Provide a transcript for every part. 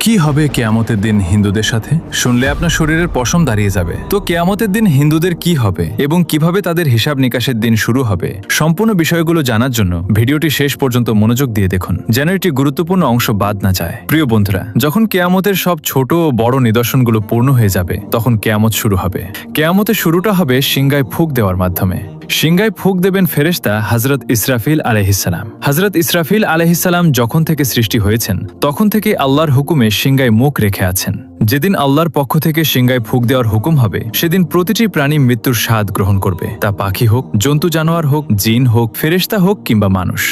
কি হবে কিয়ামতের দিন হিন্দুদের সাথে? শুনলে আপনার শরীরের পশম দাঁড়িয়ে যাবে। তো কিয়ামতের দিন হিন্দুদের কি হবে এবং কিভাবে তাদের হিসাব নিকাশের দিন শুরু হবে, সম্পূর্ণ বিষয়গুলো জানার জন্য ভিডিওটি শেষ পর্যন্ত মনোযোগ দিয়ে দেখুন, যেন এটি গুরুত্বপূর্ণ অংশ বাদ না যায়। প্রিয় বন্ধুরা, যখন কিয়ামতের সব ছোট ও বড় নিদর্শনগুলো পূর্ণ হয়ে যাবে, তখন কিয়ামত শুরু হবে। কিয়ামতের শুরুটা হবে সিংগায় ফুঁক দেওয়ার মাধ্যমে। সিংগায় ফুঁক দেবেন ফেরেশতা হযরত ইসরাফিল আলাইহিসসালাম। হযরত ইসরাফিল আলাইহিসসালাম যখন থেকে সৃষ্টি হয়েছেন, তখন থেকে আল্লাহর হুকুমে সিংগায় মুখ রেখে আছেন। যেদিন আল্লাহর পক্ষ থেকে সিংগায় ফুঁক দেওয়ার হুকুম হবে, সেদিন প্রতিটি প্রাণী মৃত্যুর স্বাদ গ্রহণ করবে। তা পাখি হোক, জন্তু জানোয়ার হোক, জিন হোক, ফেরেশতা হোক কিংবা মানুষ।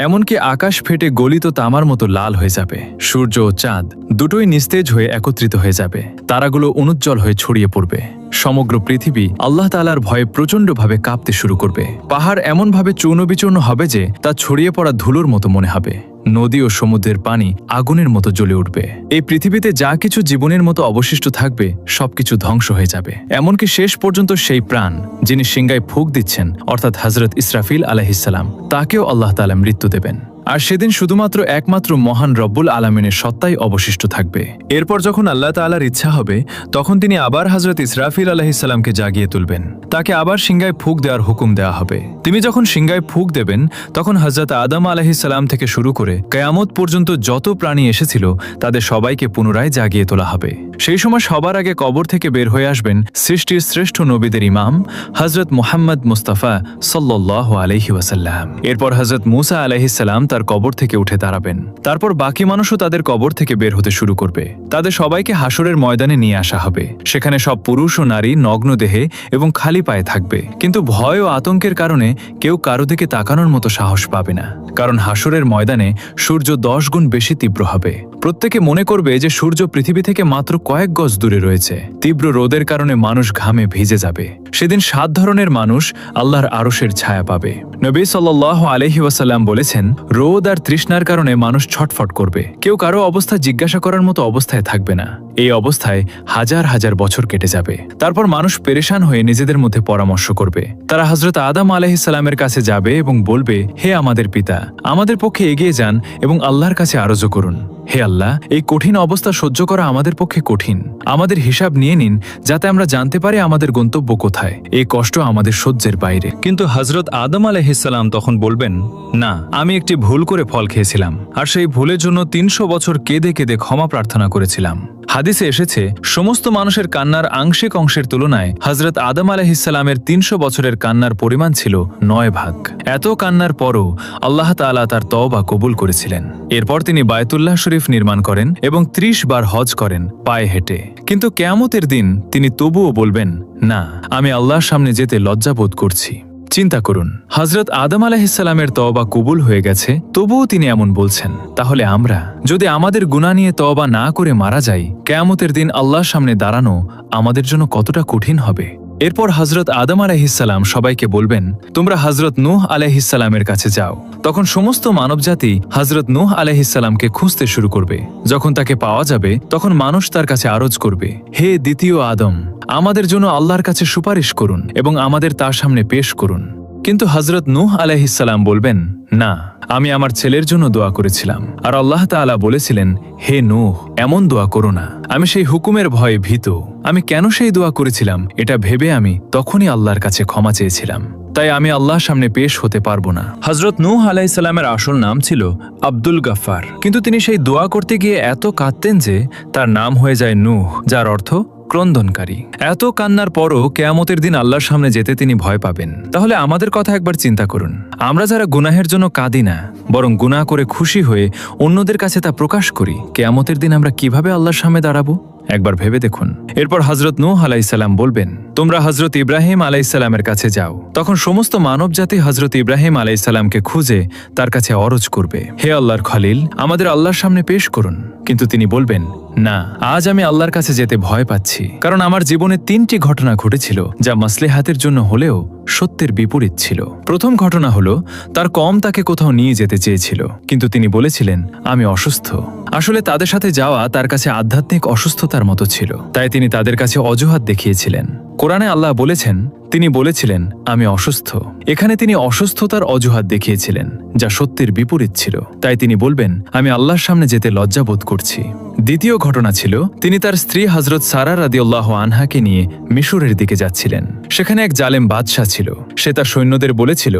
এমনকি আকাশ ফেটে গলিত তামার মতো লাল হয়ে যাবে। সূর্য ও চাঁদ দুটোই নিস্তেজ হয়ে একত্রিত হয়ে যাবে। তারাগুলো অনুজ্জ্বল হয়ে ছড়িয়ে পড়বে। সমগ্র পৃথিবী আল্লাহ তাআলার ভয়ে প্রচণ্ডভাবে কাঁপতে শুরু করবে। পাহাড় এমনভাবে চূর্ণবিচূর্ণ হবে যে তা ছড়িয়ে পড়া ধুলোর মতো মনে হবে। নদী ও সমুদ্রের পানি আগুনের মতো জ্বলে উঠবে। এই পৃথিবীতে যা কিছু জীবনের মতো অবশিষ্ট থাকবে, সবকিছু ধ্বংস হয়ে যাবে। এমনকি শেষ পর্যন্ত সেই প্রাণ যিনি সিংগায় ফুঁক দিচ্ছেন, অর্থাৎ হযরত ইসরাফিল আলাইহিসসালাম, তাকেও আল্লাহ তাআলা মৃত্যু দেবেন। আর সেদিন শুধুমাত্র একমাত্র মহান রব্বুল আলামিনের সত্তাই অবশিষ্ট থাকবে। এরপর যখন আল্লাহ তাআলার ইচ্ছা হবে, তখন তিনি আবার হযরত ইসরাফিল আলাইহিসসালামকে জাগিয়ে তুলবেন। তাকে আবার সিংগায় ফুঁক দেওয়ার হুকুম দেওয়া হবে। তিনি যখন সিংগায় ফুঁক দেবেন, তখন হযরত আদম আলাইহিসসালাম থেকে শুরু করে কিয়ামত পর্যন্ত যত প্রাণী এসেছিল, তাদের সবাইকে পুনরায় জাগিয়ে তোলা হবে। সেই সময় সবার আগে কবর থেকে বের হয়ে আসবেন সৃষ্টির শ্রেষ্ঠ নবীদের ইমাম হযরত মুহাম্মদ মুস্তাফা সাল্লাল্লাহু আলাইহি ওয়াসাল্লাম। এরপর হযরত মূসা আলাইহিসসালাম তার কবর থেকে উঠে দাঁড়াবেন। তারপর বাকি মানুষও তাদের কবর থেকে বের হতে শুরু করবে। তাদের সবাইকে হাসরের ময়দানে নিয়ে আসা হবে। সেখানে সব পুরুষ ও নারী নগ্ন দেহে এবং খালি পায়ে থাকবে। কিন্তু ভয় ও আতঙ্কের কারণে কেউ কারো দিকে তাকানোর মতো সাহস পাবে না, কারণ হাসরের ময়দানে সূর্য 10 গুণ বেশি তীব্র হবে। প্রত্যেকে মনে করবে যে সূর্য পৃথিবী থেকে মাত্র কয়েক গজ দূরে রয়েছে। তীব্র রোদের কারণে মানুষ ঘামে ভিজে যাবে। সেদিন 7 ধরনের মানুষ আল্লাহর আরশের ছায়া পাবে। নবী সাল্লাল্লাহু আলাইহি ওয়াসাল্লাম বলেছেন, রোদ আর তৃষ্ণার কারণে মানুষ ছটফট করবে। কেউ কারো অবস্থা জিজ্ঞাসা করার মতো অবস্থায় থাকবে না। এই অবস্থায় হাজার হাজার বছর কেটে যাবে। তারপর মানুষ পেরেশান হয়ে নিজেদের মধ্যে পরামর্শ করবে। তারা হযরত আদম আলাইহিসসালামের কাছে যাবে এবং বলবে, হে আমাদের পিতা, আমাদের পক্ষে এগিয়ে যান এবং আল্লাহর কাছে আরজু করুন। হে আল্লাহ, এই কঠিন অবস্থা সহ্য করা আমাদের পক্ষে কঠিন। আমাদের হিসাব নিয়ে নিন, যাতে আমরা জানতে পারি আমাদের গন্তব্য কোথায়। এই কষ্ট আমাদের সহ্যের বাইরে। কিন্তু হযরত আদম আলাইহিসসালাম তখন বলবেন, না, আমি একটি ভুল করে ফল খেয়েছিলাম, আর সেই ভুলের জন্য 300 বছর কেঁদে কেঁদে ক্ষমা প্রার্থনা করেছিলাম। হাদিসে এসেছে, সমস্ত মানুষের কান্নার আংশিক অংশের তুলনায় হযরত আদম আলাইহিসসালামের 300 বছরের কান্নার পরিমাণ ছিল 9 ভাগ। এত কান্নার পরও আল্লাহ তাআলা তার তওবা কবুল করেছিলেন। এরপর তিনি বায়তুল্লাহ শরীফ নির্মাণ করেন এবং 30 বার হজ করেন পায়ে হেঁটে। কিন্তু কিয়ামতের দিন তিনি তবুও বলবেন, না, আমি আল্লাহর সামনে যেতে লজ্জাবোধ করছি। চিন্তা করুন, হযরত আদম আলাইহিসসালামের তওবা কবুল হয়ে গেছে, তবুও তিনি এমন বলছেন। তাহলে আমরা যদি আমাদের গুনাহ নিয়ে তওবা না করে মারা যাই, কিয়ামতের দিন আল্লাহর সামনে দাঁড়ানো আমাদের জন্য কতটা কঠিন হবে। এরপর হযরত আদম আলাইহিসসালাম সবাইকে বলবেন, তোমরা হযরত নূহ আলাইহিসসালামের কাছে যাও। তখন সমস্ত মানবজাতি হযরত নূহ আলাইহিসসালামকে খুঁজতে শুরু করবে। যখন তাকে পাওয়া যাবে, তখন মানুষ তার কাছে আরজ করবে, হে দ্বিতীয় আদম, আমাদের জন্য আল্লাহর কাছে সুপারিশ করুন এবং আমাদের তার সামনে পেশ করুন। কিন্তু হযরত নূহ আলাইহিসসালাম বলবেন, না, আমি আমার ছেলের জন্য দোয়া করেছিলাম, আর আল্লাহ তাআলা বলেছিলেন, হে নূহ, এমন দোয়া করো না। আমি সেই হুকুমের ভয়ে ভীত। আমি কেন সেই দোয়া করেছিলাম, এটা ভেবে আমি তখনই আল্লাহর কাছে ক্ষমা চেয়েছিলাম। তাই আমি আল্লাহর সামনে পেশ হতে পারবো না। হযরত নূহ আলাইহিসসালামের আসল নাম ছিল আব্দুল গাফফার। কিন্তু তিনি সেই দোয়া করতে গিয়ে এত কাঁদতেন যে তার নাম হয়ে যায় নূহ, যার অর্থ ক্রন্দনকারী। এত কান্নার পরও কিয়ামতের দিন আল্লাহর সামনে যেতে তিনি ভয় পাবেন। তাহলে আমাদের কথা একবার চিন্তা করুন। আমরা যারা গুনাহের জন্য কাঁদি না, বরং গুনাহ করে খুশি হয়ে অন্যদের কাছে তা প্রকাশ করি, কিয়ামতের দিন আমরা কিভাবে আল্লাহর সামনে দাঁড়াবো, একবার ভেবে দেখুন। এরপর হযরত নূহ আলাইহিসসালাম বলবেন, তোমরা হযরত ইব্রাহিম আলাইহিসসালামের কাছে যাও। তখন সমস্ত মানবজাতি হযরত ইব্রাহিম আলাইহিসসালামকে খুঁজে তার কাছে অরজ করবে, হে আল্লাহর খলিল, আমাদের আল্লাহর সামনে পেশ করুন। কিন্তু তিনি বলবেন, না, আজ আমি আল্লাহর কাছে যেতে ভয় পাচ্ছি, কারণ আমার জীবনে 3টি ঘটনা ঘটেছিল যা মাসলেহাতের জন্য হলেও সত্যের বিপরীত ছিল। প্রথম ঘটনা হলো, তার কম তাকে কোথাও নিয়ে যেতে চেয়েছিল, কিন্তু তিনি বলেছিলেন, আমি অসুস্থ। আসলে তাদের সাথে যাওয়া তার কাছে আধ্যাত্মিক অসুস্থতার মতো ছিল, তাই তিনি তাদের কাছে অজুহাত দেখিয়েছিলেন। কোরআনে আল্লাহ বলেছেন, তিনি বলেছিলেন আমি অসুস্থ। এখানে তিনি অসুস্থতার অজুহাত দেখিয়েছিলেন, যা সত্যের বিপরীত ছিল। তাই তিনি বলবেন আমি আল্লাহর সামনে যেতে লজ্জাবোধ করছি। দ্বিতীয় ঘটনা ছিল তিনি তার স্ত্রী হযরত সারা রাদিয়াল্লাহু আনহাকে নিয়ে মিশরের দিকে যাচ্ছিলেন। সেখানে এক জালেম বাদশাহ ছিল। সে তার সৈন্যদের বলেছিল,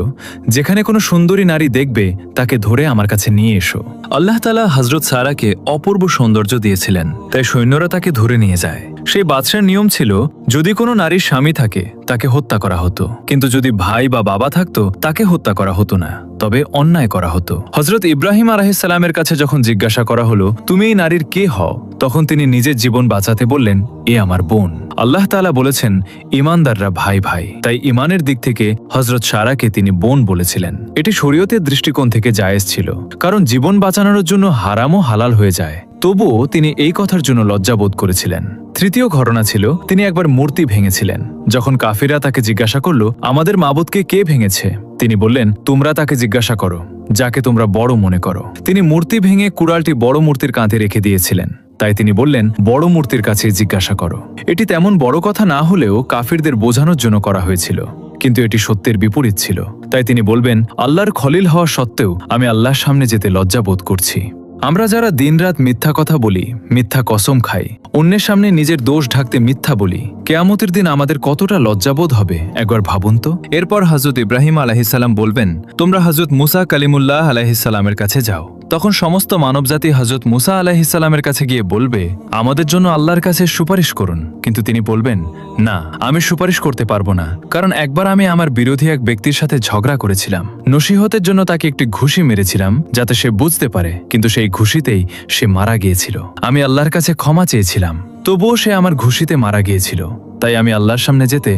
যেখানে কোনো সুন্দরী নারী দেখবে তাকে ধরে আমার কাছে নিয়ে এসো। আল্লাহ তাআলা হযরত সারাকে অপূর্ব সৌন্দর্য দিয়েছিলেন, তাই সৈন্যরা তাকে ধরে নিয়ে যায়। সেই বাদশার নিয়ম ছিল যদি কোনো নারীর স্বামী থাকে তাকে হত্যা করা হতো, কিন্তু যদি ভাই বা বাবা থাকতো তাকে হত্যা করা হতো না, তবে অন্যায় করা হতো। হযরত ইব্রাহিম আলাইহিস সালামের কাছে যখন জিজ্ঞাসা করা হলো তুমি এই নারীর কে হও, তখন তিনি নিজের জীবন বাঁচাতে বললেন এ আমার বোন। আল্লাহ তাআলা বলেছেন ঈমানদাররা ভাই ভাই, তাই ঈমানের দিক থেকে হযরত সারাকে তিনি বোন বলেছিলেন। এটি শরীয়তের দৃষ্টিকোণ থেকে জায়েজ ছিল, কারণ জীবন বাঁচানোর জন্য হারামও হালাল হয়ে যায়। তবুও তিনি এই কথার জন্য লজ্জাবোধ করেছিলেন। তৃতীয় ঘটনা ছিল তিনি একবার মূর্তি ভেঙেছিলেন। যখন কাফিরা তাকে জিজ্ঞাসা করল আমাদের মাবুদকে কে ভেঙেছে, তিনি বললেন তোমরা তাকে জিজ্ঞাসা করো যাকে তোমরা বড় মনে করো। তিনি মূর্তি ভেঙে কুড়ালটি বড় মূর্তির কাঁধে রেখে দিয়েছিলেন, তাই তিনি বললেন বড় মূর্তির কাছে জিজ্ঞাসা করো। এটি তেমন বড় কথা না হলেও কাফিরদের বোঝানোর জন্য করা হয়েছিল, কিন্তু এটি সত্যের বিপরীত ছিল। তাই তিনি বলবেন আল্লাহর খলিল হওয়া সত্ত্বেও আমি আল্লাহর সামনে যেতে লজ্জাবোধ করছি। আমরা যারা দিনরাত মিথ্যা কথা বলি, মিথ্যা কসম খাই, অন্যের সামনে নিজের দোষ ঢাকতে মিথ্যা বলি, কিয়ামতের দিন আমাদের কতটা লজ্জাবোধ হবে একবার ভাবুন তো। এরপর হযরত ইব্রাহিম আলাইহিস সালাম বলবেন তোমরা হযরত মুসা কালিমুল্লাহ আলাইহিস সালামের কাছে যাও। তখন সমস্ত মানবজাতি হযরত মুসা আলাইহিস সালামের কাছে গিয়ে বলবে আমাদের জন্য আল্লাহর কাছে সুপারিশ করুন। কিন্তু তিনি বলবেন না, আমি সুপারিশ করতে পারবো না, কারণ একবার আমি আমার বিরোধী এক ব্যক্তির সাথে ঝগড়া করেছিলাম। নসিহতের জন্য তাকে একটি ঘুষি মেরেছিলাম যাতে সে বুঝতে পারে, কিন্তু সেই ঘুষিতেই সে মারা গিয়েছিল। আমি আল্লাহর কাছে ক্ষমা চেয়েছিলাম, তবুও সে আমার ঘুষিতে মারা গিয়েছিল, তাই আমি আল্লাহর সামনে যেতে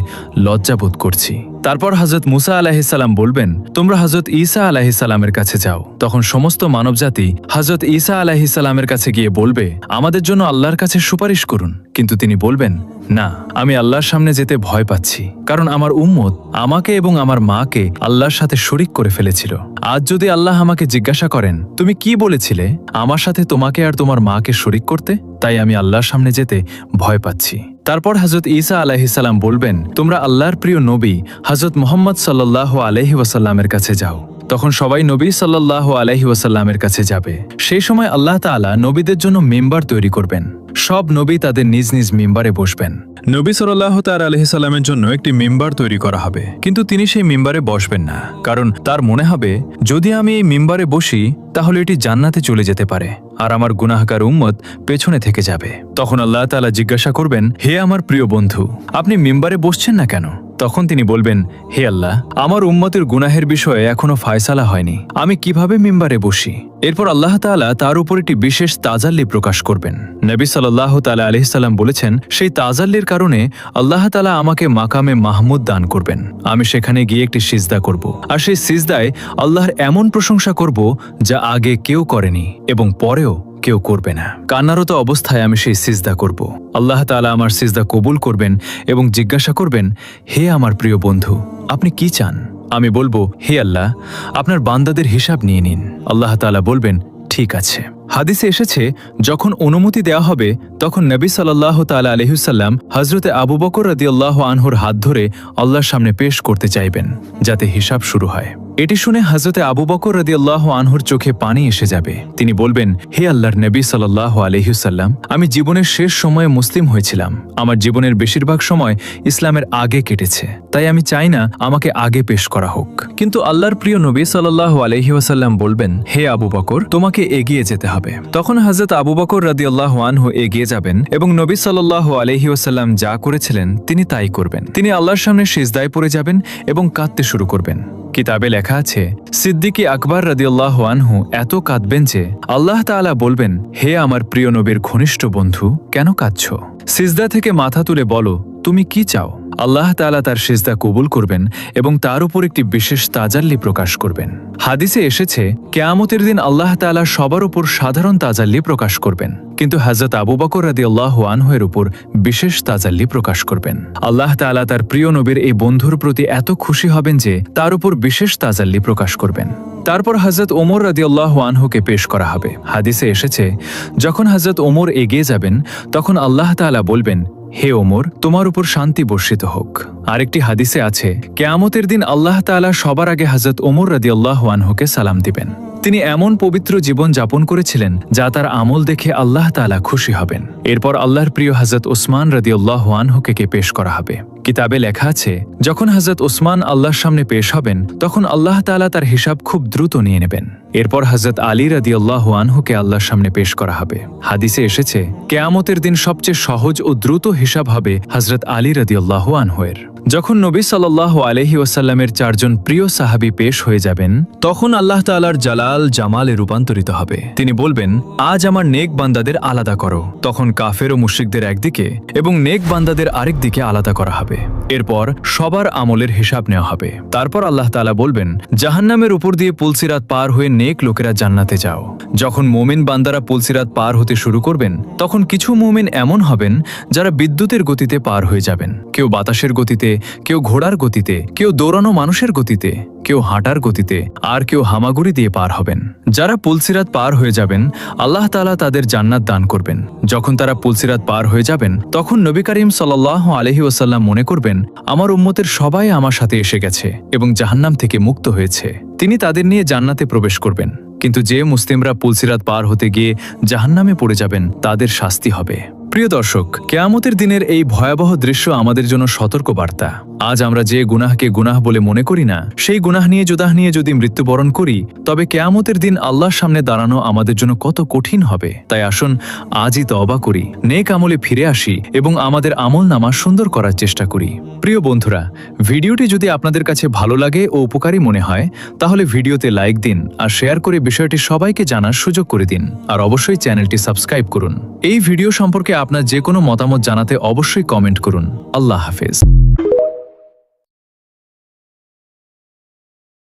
লজ্জাবোধ করছি। তারপর হযরত মুসা আলাইহিস সালাম বলবেন তোমরা হযরত ঈসা আলাইহিস সালামের কাছে যাও। তখন সমস্ত মানবজাতি হযরত ঈসা আলাইহিস সালামের কাছে গিয়ে বলবে আমাদের জন্য আল্লাহর কাছে সুপারিশ করুন। কিন্তু তিনি বলবেন না, আমি আল্লাহর সামনে যেতে ভয় পাচ্ছি, কারণ আমার উম্মত আমাকে এবং আমার মাকে আল্লাহর সাথে শরিক করে ফেলেছিল। আজ যদি আল্লাহ আমাকে জিজ্ঞাসা করেন তুমি কি বলেছিলে আমার সাথে তোমাকে আর তোমার মাকে শরিক করতে, তাই আমি আল্লাহর সামনে যেতে ভয় পাচ্ছি। তারপর হযরত ঈসা আলাইহিস সালাম বলবেন তোমরা আল্লাহর প্রিয় নবী হযরত মুহাম্মদ সাল্লাল্লাহু আলাইহি ওয়াসাল্লামের কাছে যাও। তখন সবাই নবী সাল্লাল্লাহু আলাইহি ওয়াসাল্লামের কাছে যাবে। সেই সময় আল্লাহ তাআলা নবীদের জন্য মিম্বার তৈরি করবেন। সব নবী তাদের নিজ নিজ মিম্বারে বসবেন। নবী সাল্লাল্লাহু তাআলা আলাইহি সাল্লামের জন্য একটি মিম্বার তৈরি করা হবে, কিন্তু তিনি সেই মিম্বারে বসবেন না, কারণ তার মনে হবে যদি আমি এই মিম্বারে বসি তাহলে এটি জান্নাতে চলে যেতে পারে আর আমার গুনাহগার উম্মত পেছনে থেকে যাবে। তখন আল্লাহ তাআলা জিজ্ঞাসা করবেন হে আমার প্রিয় বন্ধু, আপনি মিম্বারে বসছেন না কেন? তখন তিনি বলবেন হে আল্লাহ, আমার উম্মতের গুনাহের বিষয়ে এখনো ফায়সালা হয়নি, আমি কিভাবে মিম্বারে বসি? এরপর আল্লাহ তাআলা তার উপর একটি বিশেষ তাজাল্লি প্রকাশ করবেন। নবী সাল্লাল্লাহু তাআলা আলাইহিস সালাম বলেছেন সেই তাজাল্লির কারণে আল্লাহ তাআলা আমাকে মাকামে মাহমুদ দান করবেন। আমি সেখানে গিয়ে একটি সিজদা করব, আর সেই সিজদায় আল্লাহর এমন প্রশংসা করব যা আগে কেউ করেনি এবং পরেও কেউ করবে না। কান্নারত অবস্থায় আমি সেই সিজদা করব। আল্লাহ তাআলা আমার সিজদা কবুল করবেন এবং জিজ্ঞাসা করবেন হে আমার প্রিয় বন্ধু, আপনি কি চান? আমি বলবো হে আল্লাহ, আপনার বান্দাদের হিসাব নিয়ে নিন। আল্লাহ তাআলা বলবেন ঠিক আছে। হাদিসে এসেছে যখন অনুমতি দেওয়া হবে তখন নবী সাল্লাল্লাহু তাআলা আলাইহি ওয়াসাল্লাম হযরতে আবু বকর রাদিয়াল্লাহু আনহুর হাত ধরে আল্লাহর সামনে পেশ করতে চাইবেন যাতে হিসাব শুরু হয়। এটি শুনে হযরতে আবু বকর রাদিয়াল্লাহু আনহুর চোখে পানি এসে যাবে। তিনি বলবেন হে আল্লাহর নবী সাল্লাল্লাহু আলাইহি ওয়াসাল্লাম, আমি জীবনের শেষ সময়ে মুসলিম হয়েছিলাম। আমার জীবনের বেশিরভাগ সময় ইসলামের আগে কেটেছে, তাই আমি চাই না আমাকে আগে পেশ করা হোক। কিন্তু আল্লাহর প্রিয় নবী সাল্লাল্লাহু আলাইহি ওয়াসাল্লাম বলবেন হে আবু বকর, তোমাকে এগিয়ে যেতে হবে। তখন হযরত আবু বকর রাদিয়াল্লাহু আনহু এগিয়ে যাবেন এবং নবী সাল্লাল্লাহু আলাইহি ওয়াসাল্লাম যা করেছিলেন তিনি তাই করবেন। তিনি আল্লাহর সামনে সিজদায় পড়ে যাবেন এবং কাঁদতে শুরু করবেন। কিতাবে লেখা আছে সিদ্দিক আকবর রাদিয়াল্লাহু আনহু এত কাঁদবেন যে আল্লাহ তাআলা বলবেন হে আমার প্রিয় নবীর ঘনিষ্ঠ বন্ধু, কেন কাঁদছো? সিজদা থেকে মাথা তুলে বলো তুমি কি চাও? আল্লাহ তাআলা তার সিজদা কবুল করবেন এবং তার উপর একটি বিশেষ তাজাল্লি প্রকাশ করবেন। হাদিসে এসেছে কিয়ামতের দিন আল্লাহ তাআলা সবার উপর সাধারণ তাজাল্লি প্রকাশ করবেন, কিন্তু হযরত আবু বকর রাদিয়াল্লাহু আনহু এর উপর বিশেষ তাজাল্লি প্রকাশ করবেন। আল্লাহ তাআলা তার প্রিয় নবীর এই বন্ধুর প্রতি এত খুশি হবেন যে তার উপর বিশেষ তাজাল্লি প্রকাশ করবেন। তারপর হযরত ওমর রাদিয়াল্লাহু আনহুকে পেশ করা হবে। হাদিসে এসেছে যখন হযরত ওমর এগিয়ে যাবেন তখন আল্লাহ তাআলা বলবেন হে ওমর, তোমার উপর শান্তি বর্ষিত হোক। আরেকটি হাদিসে আছে, কেয়ামতের দিন আল্লাহ তাআলা সবার আগে হযরত ওমর রাদিয়াল্লাহু আনহুকে সালাম দিবেন। তিনি এমন পবিত্র জীবন যাপন করেছিলেন যা তার আমল দেখে আল্লাহ তাআলা খুশি হবেন। এরপর আল্লাহর প্রিয় হযরত ওসমান রাদিয়াল্লাহু আনহুকে পেশ করা হবে। কিতাবে লেখা আছে, যখন হযরত ওসমান আল্লাহর সামনে পেশ হবেন তখন আল্লাহ তাআলা তার হিসাব খুব দ্রুত নিয়ে নেবেন। এরপর হযরত আলী রাদিয়াল্লাহু আনহুকে আল্লাহর সামনে পেশ করা হবে। হাদিসে এসেছে, কিয়ামতের দিন সবচেয়ে সহজ ও দ্রুত হিসাব হবে হযরত আলী রাদিয়াল্লাহু আনহুয়ের। যখন নবী সাল্লাল্লাহু আলাইহি ওয়াসাল্লামের 4 জন প্রিয় সাহাবী পেশ হয়ে যাবেন, তখন আল্লাহ তাআলার জালাল জামালে রূপান্তরিত হবে। তিনি বলবেন, আজ আমার নেক বান্দাদের আলাদা করো। তখন কাফের ও মুশরিকদের একদিকে এবং নেক বান্দাদের আরেক দিকে আলাদা করা হবে। এরপর সবার আমলের হিসাব নেওয়া হবে। তারপর আল্লাহ তাআলা বলবেন, জাহান্নামের উপর দিয়ে পুলসিরাত পার হয়ে নেক লোকেরা জান্নাতে যাও। যখন মুমিন বান্দারা পুলসিরাত পার হতে শুরু করবেন, তখন কিছু মুমিন এমন হবেন যারা বিদ্যুতের গতিতে পার হয়ে যাবেন। কেউ বাতাসের গতিতে, কেউ ঘোড়ার গতিতে, কেউ দৌড়ানো মানুষের গতিতে, কেউ হাঁটার গতিতে, আর কেউ হামাগুড়ি দিয়ে পার হবেন। যারা পুলসিরাত পার হয়ে যাবেন, আল্লাহ তাআলা তাদের জান্নাত দান করবেন। যখন তারা পুলসিরাত পার হয়ে যাবেন, তখন নবী করিম সাল্লাল্লাহু আলাইহি ওয়াসাল্লাম মনে করবেন, আমার উম্মতের সবাই আমার সাথে এসে গেছে এবং জাহান্নাম থেকে মুক্ত হয়েছে। তিনি তাদের নিয়ে জান্নাতে প্রবেশ করবেন। কিন্তু যে মুসলিমরা পুলসিরাত পার হতে গিয়ে জাহান্নামে পড়ে যাবেন, তাদের শাস্তি হবে। প্রিয় দর্শক, কিয়ামতের দিনের এই ভয়াবহ দৃশ্য আমাদের জন্য সতর্ক বার্তা। আজ আমরা যে গুনাহকে গুনাহ বলে মনে করি না, সেই গুনাহ নিয়ে যদি মৃত্যুবরণ করি, তবে কিয়ামতের দিন আল্লাহর সামনে দাঁড়ানো আমাদের জন্য কত কঠিন হবে। তাই আসুন আজই তওবা করি, নেক আমলে ফিরে আসি এবং আমাদের আমলনামা সুন্দর করার চেষ্টা করি। প্রিয় বন্ধুরা, ভিডিওটি যদি আপনাদের কাছে ভালো লাগে ও উপকারী মনে হয়, তাহলে ভিডিওতে লাইক দিন আর শেয়ার করে বিষয়টি সবাইকে জানার সুযোগ করে দিন। আর অবশ্যই চ্যানেলটি সাবস্ক্রাইব করুন। এই ভিডিও সম্পর্কে আপনার যে কোনো মতামত জানাতে অবশ্যই কমেন্ট করুন। আল্লাহ হাফেজ।